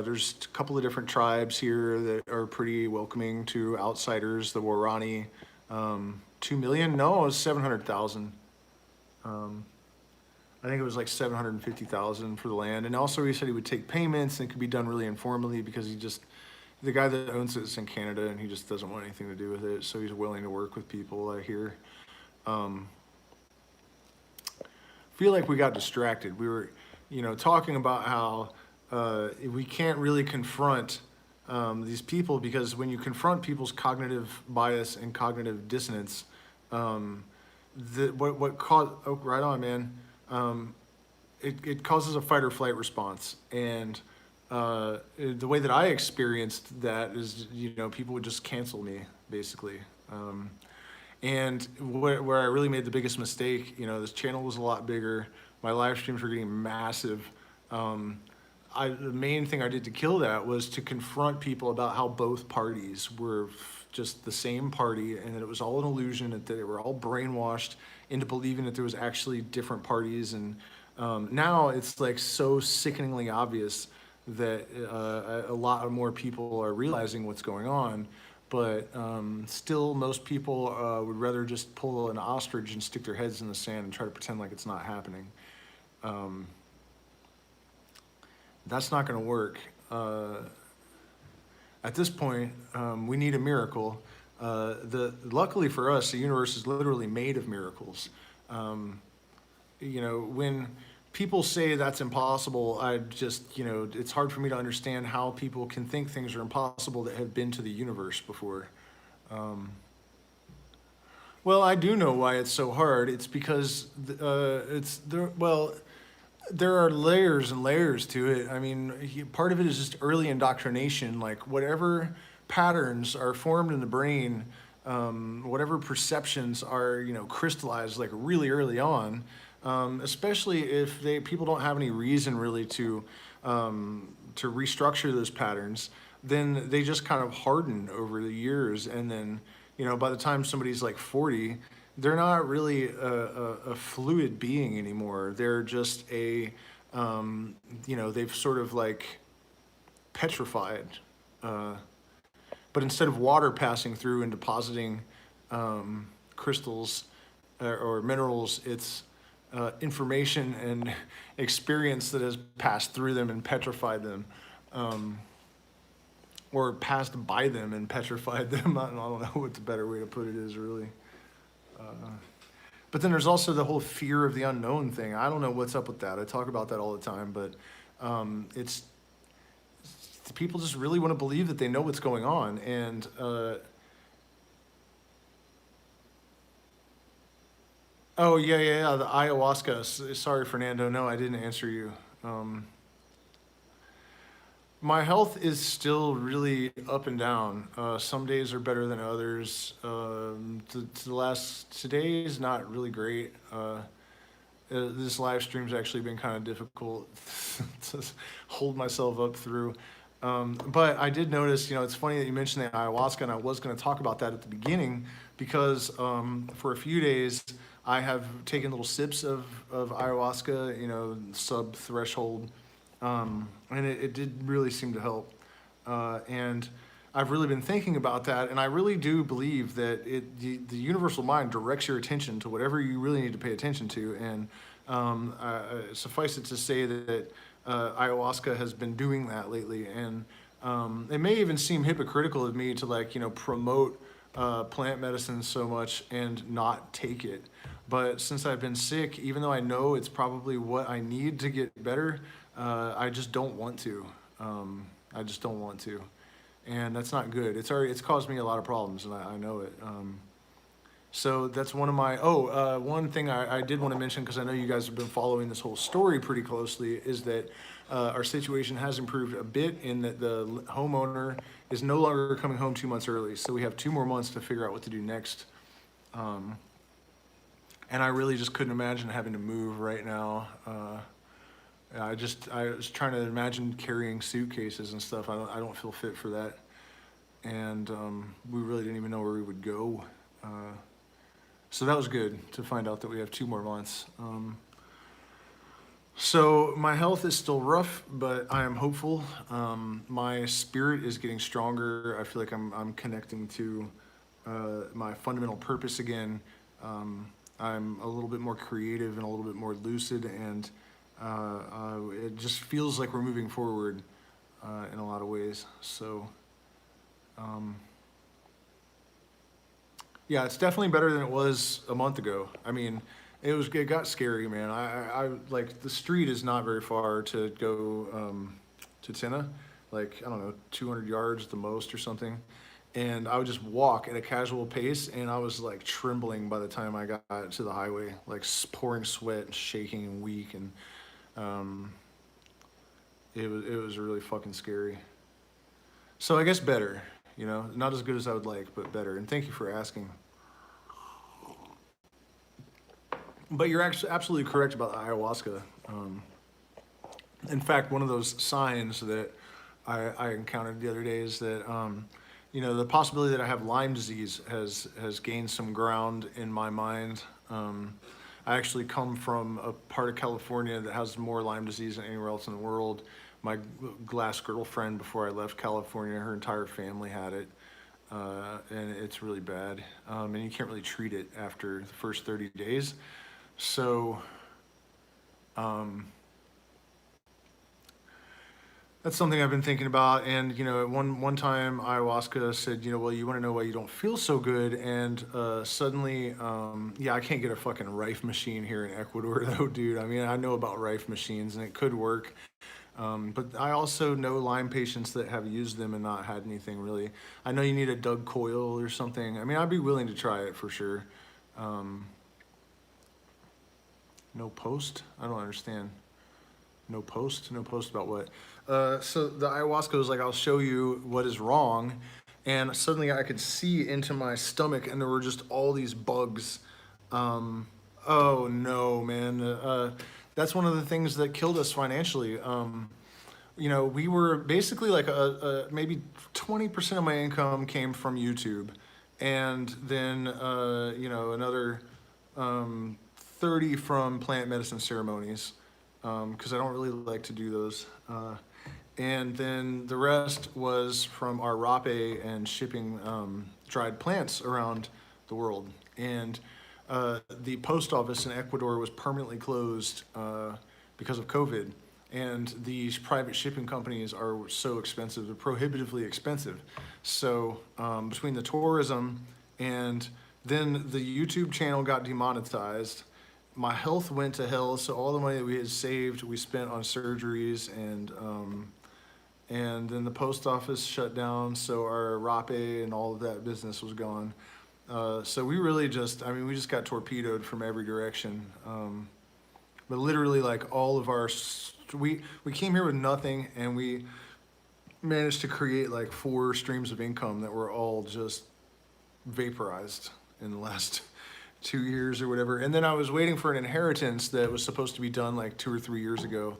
there's a couple of different tribes here that are pretty welcoming to outsiders. The Warani, 2 million? No, it was 700,000. Um, I think it was like 750,000 for the land. And also he said he would take payments and it could be done really informally because the guy that owns it is in Canada and he just doesn't want anything to do with it. So he's willing to work with people here. Um, feel like we got distracted. We were, talking about how we can't really confront these people because when you confront people's cognitive bias and cognitive dissonance, what caused, oh, right on, man. It causes a fight or flight response. And the way that I experienced that is, people would just cancel me, basically. And where I really made the biggest mistake, this channel was a lot bigger. My live streams were getting massive. The main thing I did to kill that was to confront people about how both parties were just the same party and that it was all an illusion, that they were all brainwashed into believing that there was actually different parties. And now it's like so sickeningly obvious that a lot more people are realizing what's going on. But still, most people would rather just pull an ostrich and stick their heads in the sand and try to pretend like it's not happening. That's not going to work. At this point, we need a miracle. Luckily for us, the universe is literally made of miracles. When people say that's impossible, it's hard for me to understand how people can think things are impossible that have been to the universe before. Well, I do know why it's so hard. It's because there are layers and layers to it. I mean, part of it is just early indoctrination, like whatever patterns are formed in the brain, whatever perceptions are, crystallized like really early on, especially if people don't have any reason really to restructure those patterns, then they just kind of harden over the years. And then, by the time somebody's like 40, they're not really a fluid being anymore. They're just they've sort of like petrified. But instead of water passing through and depositing crystals or minerals, it's information and experience that has passed through them and petrified them. Or passed by them and petrified them. I don't know what the better way to put it is, really. But then there's also the whole fear of the unknown thing. I don't know what's up with that. I talk about that all the time, but it's people just really want to believe that they know what's going on. And oh, yeah, the ayahuasca. Sorry, Fernando. No, I didn't answer you. My health is still really up and down. Some days are better than others. Today is not really great. This live stream's actually been kind of difficult to hold myself up through. But I did notice, it's funny that you mentioned the ayahuasca, and I was going to talk about that at the beginning because for a few days I have taken little sips of ayahuasca, sub-threshold. And it did really seem to help. And I've really been thinking about that, and I really do believe that the universal mind directs your attention to whatever you really need to pay attention to. And suffice it to say that ayahuasca has been doing that lately. And it may even seem hypocritical of me to promote plant medicine so much and not take it. But since I've been sick, even though I know it's probably what I need to get better, I just don't want to. I just don't want to. and that's not good. It's caused me a lot of problems, and I know it. So that's one of my, one thing I did want to mention, because I know you guys have been following this whole story pretty closely, is that our situation has improved a bit in that the homeowner is no longer coming home 2 months early. So we have 2 more months to figure out what to do next. And I really just couldn't imagine having to move right now. I was trying to imagine carrying suitcases and stuff. I don't feel fit for that. And we really didn't even know where we would go. So that was good to find out that we have 2 more months. So my health is still rough, but I am hopeful. My spirit is getting stronger. I feel like I'm connecting to my fundamental purpose again. I'm a little bit more creative and a little bit more lucid, and it just feels like we're moving forward in a lot of ways. So yeah, it's definitely better than it was a month ago. I mean, it got scary, man. I like, the street is not very far to go to Tenna, like, I don't know, 200 yards at the most or something. And I would just walk at a casual pace, and I was like trembling by the time I got to the highway, like pouring sweat and shaking and weak, and it was really fucking scary. So I guess better, not as good as I would like, but better. And thank you for asking. But you're actually absolutely correct about the ayahuasca. In fact, one of those signs that I encountered the other day is that, the possibility that I have Lyme disease has gained some ground in my mind. I actually come from a part of California that has more Lyme disease than anywhere else in the world. My last girlfriend, before I left California, her entire family had it, and it's really bad. And you can't really treat it after the first 30 days. So that's something I've been thinking about. And one time ayahuasca said, well, you want to know why you don't feel so good? And suddenly, I can't get a fucking Rife machine here in Ecuador though, dude. I mean, I know about Rife machines and it could work. But I also know Lyme patients that have used them and not had anything really. I know you need a Doug coil or something. I mean, I'd be willing to try it for sure. No post? I don't understand. No post? No post about what? So the ayahuasca was like, I'll show you what is wrong. And suddenly I could see into my stomach, and there were just all these bugs. Oh no, man. That's one of the things that killed us financially. We were basically like maybe 20% of my income came from YouTube. And then, another 30 from plant medicine ceremonies, because I don't really like to do those. And then the rest was from our rape and shipping dried plants around the world. And the post office in Ecuador was permanently closed because of COVID. And these private shipping companies are so expensive, they're prohibitively expensive. So between the tourism and then the YouTube channel got demonetized, my health went to hell. So all the money that we had saved, we spent on surgeries, and then the post office shut down. So our rape and all of that business was gone. So we really we just got torpedoed from every direction. But literally, like, all of we came here with nothing, and we managed to create like 4 streams of income that were all just vaporized in the last 2 years or whatever. And then I was waiting for an inheritance that was supposed to be done like 2 or 3 years ago.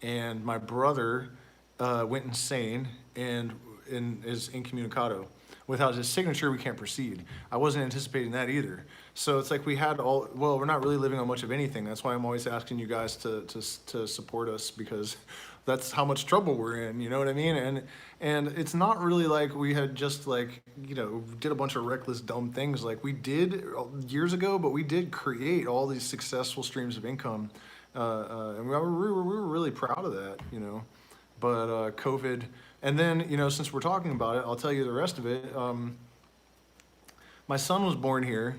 And my brother went insane and is incommunicado. Without his signature, we can't proceed. I wasn't anticipating that either. So it's like we had we're not really living on much of anything. That's why I'm always asking you guys to support us, because that's how much trouble we're in, you know what I mean? And it's not really like we had just did a bunch of reckless, dumb things like we did years ago, but we did create all these successful streams of income. And we were really proud of that, But COVID, and then, since we're talking about it, I'll tell you the rest of it. My son was born here.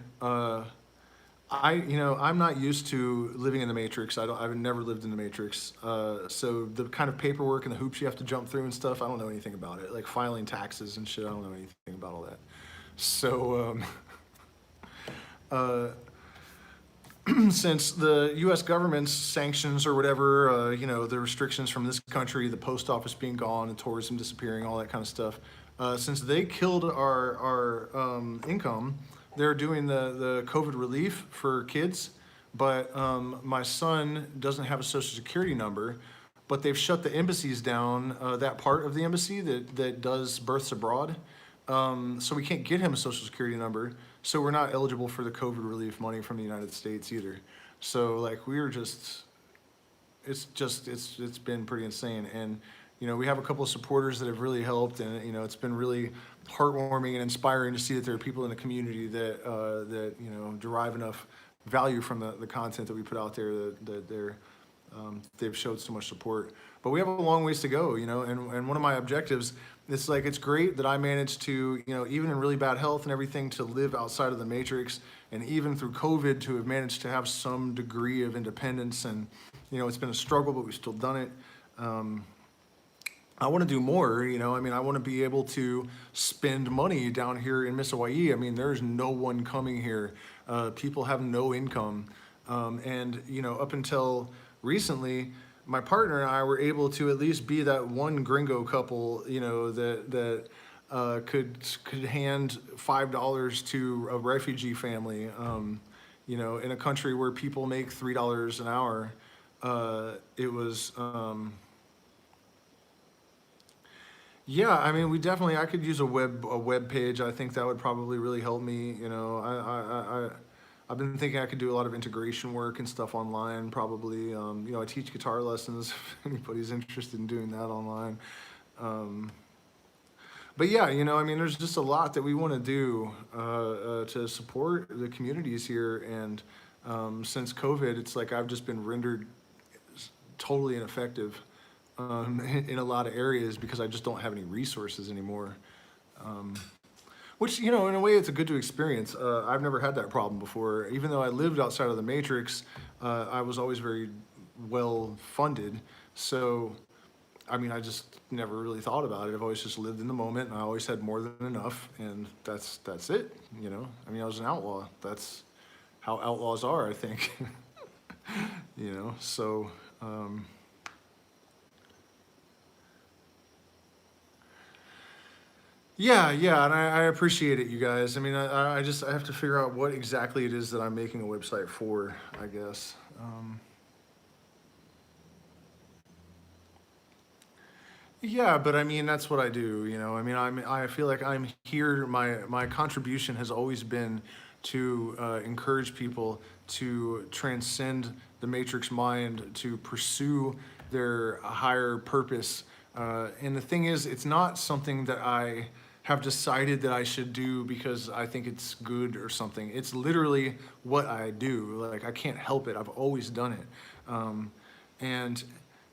I'm not used to living in the matrix. I've never lived in the matrix. So the kind of paperwork and the hoops you have to jump through and stuff, I don't know anything about it. Like filing taxes and shit, I don't know anything about all that. So, since the U.S. government's sanctions or whatever, the restrictions from this country, the post office being gone, and tourism disappearing, all that kind of stuff, since they killed our income, they're doing the COVID relief for kids. But my son doesn't have a social security number, but they've shut the embassies down, that part of the embassy that does births abroad. So we can't get him a social security number. So we're not eligible for the COVID relief money from the United States either. So like it's been pretty insane. And we have a couple of supporters that have really helped, and it's been really heartwarming and inspiring to see that there are people in the community that derive enough value from the content that we put out there that they've showed so much support. But we have a long ways to go, and one of my objectives, it's great that I managed to, even in really bad health and everything, to live outside of the matrix, and even through COVID to have managed to have some degree of independence. And, it's been a struggle, but we've still done it. I want to do more, I want to be able to spend money down here in Miss Hawaii. There's no one coming here. People have no income. And, up until recently, my partner and I were able to at least be that one gringo couple, that could hand $5 to a refugee family, in a country where people make $3 an hour. It was, yeah, we definitely, I could use a web page. I think that would probably really help me. I've been thinking I could do a lot of integration work and stuff online, probably. I teach guitar lessons if anybody's interested in doing that online. But yeah, there's just a lot that we want to do to support the communities here. And since COVID, it's like I've just been rendered totally ineffective in a lot of areas because I just don't have any resources anymore. Which, in a way, it's a good to experience. I've never had that problem before. Even though I lived outside of the matrix, I was always very well funded. So, I just never really thought about it. I've always just lived in the moment, and I always had more than enough, and that's it. I was an outlaw. That's how outlaws are, I think. So. Yeah, and I appreciate it, you guys. I have to figure out what exactly it is that I'm making a website for, I guess. Yeah, but that's what I do, I feel like I'm here, my contribution has always been to encourage people to transcend the matrix mind, to pursue their higher purpose. And the thing is, it's not something that I have decided that I should do because I think it's good or something. It's literally what I do. Like, I can't help it. I've always done it. And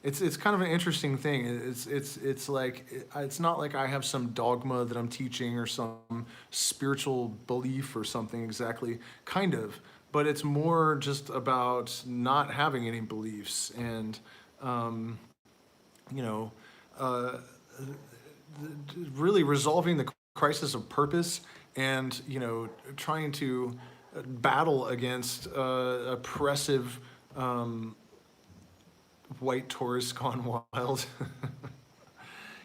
it's kind of an interesting thing. It's like, it's not like I have some dogma that I'm teaching or some spiritual belief or something exactly, kind of. But it's more just about not having any beliefs and, really resolving the crisis of purpose and, trying to battle against oppressive white tourists gone wild.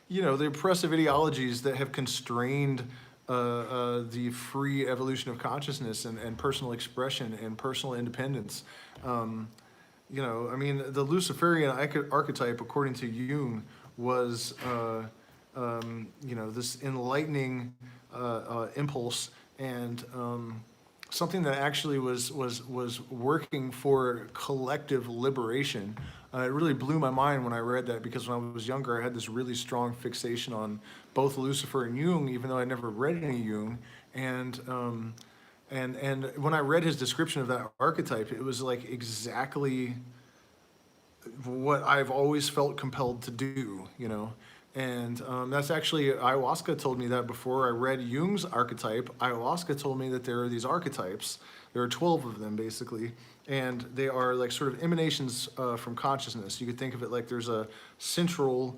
The oppressive ideologies that have constrained the free evolution of consciousness and personal expression and personal independence. The Luciferian archetype, according to Jung, was this enlightening impulse and something that actually was working for collective liberation. It really blew my mind when I read that, because when I was younger, I had this really strong fixation on both Lucifer and Jung, even though I never read any Jung. And when I read his description of that archetype, it was like exactly what I've always felt compelled to do, And that's actually, ayahuasca told me that before I read Jung's archetype. Ayahuasca told me that there are these archetypes There are 12 of them basically, and they are like sort of emanations from consciousness. You could think of it like there's a central,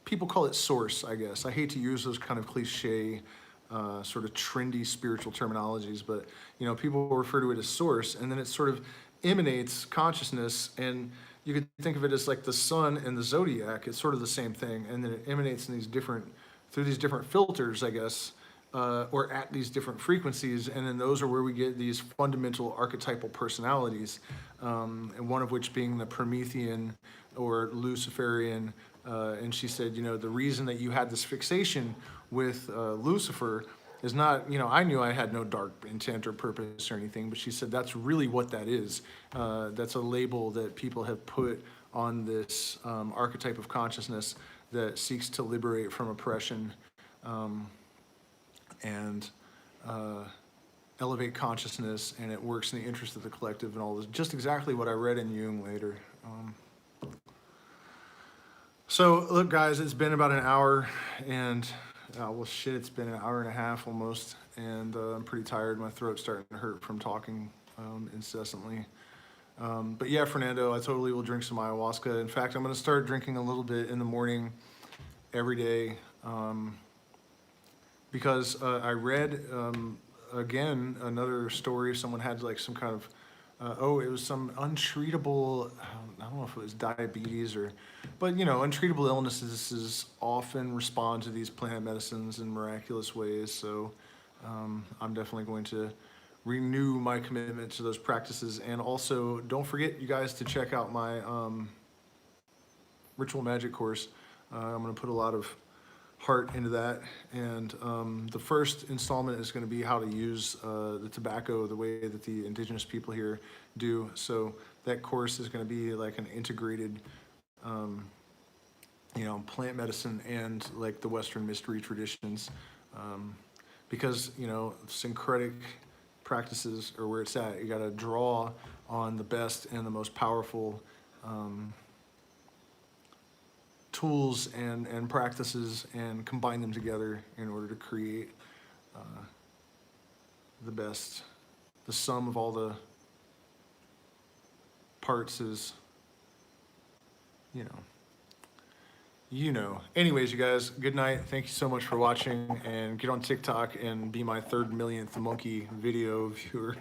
people call it source, I guess. I hate to use those kind of cliche, sort of trendy spiritual terminologies, but you know, people refer to it as source, and then it sort of emanates consciousness, and you could think of it as like the sun and the zodiac. It's sort of the same thing, and then it emanates in these different, through these different filters, I guess, or at these different frequencies, and then those are where we get these fundamental archetypal personalities, and one of which being the Promethean or Luciferian. And she said, you know, the reason that you had this fixation with Lucifer is not, you know, I knew I had no dark intent or purpose or anything, but she said that's really what that is. That's a label that people have put on this archetype of consciousness that seeks to liberate from oppression and elevate consciousness, and it works in the interest of the collective and all this. Just exactly what I read in Jung later. So look, guys, it's been about an hour, and well, shit, it's been an hour and a half almost, and I'm pretty tired. My throat's starting to hurt from talking incessantly. But yeah, Fernando, I totally will drink some ayahuasca. In fact, I'm going to start drinking a little bit in the morning every day, because I read, again, another story. Someone had like some kind of, it was some untreatable, I don't know if it was diabetes or, but you know, untreatable illnesses often respond to these plant medicines in miraculous ways. So I'm definitely going to renew my commitment to those practices. And also, don't forget, you guys, to check out my ritual magic course. I'm going to put a lot of heart into that, and the first installment is going to be how to use the tobacco the way that the indigenous people here do. So that course is going to be like an integrated, you know, plant medicine and like the Western mystery traditions, because you know, syncretic practices are where it's at. You got to draw on the best and the most powerful tools and practices and combine them together in order to create the best. The sum of all the parts is, you know. Anyways, you guys, good night. Thank you so much for watching, and get on TikTok and be my 3rd millionth monkey video viewer.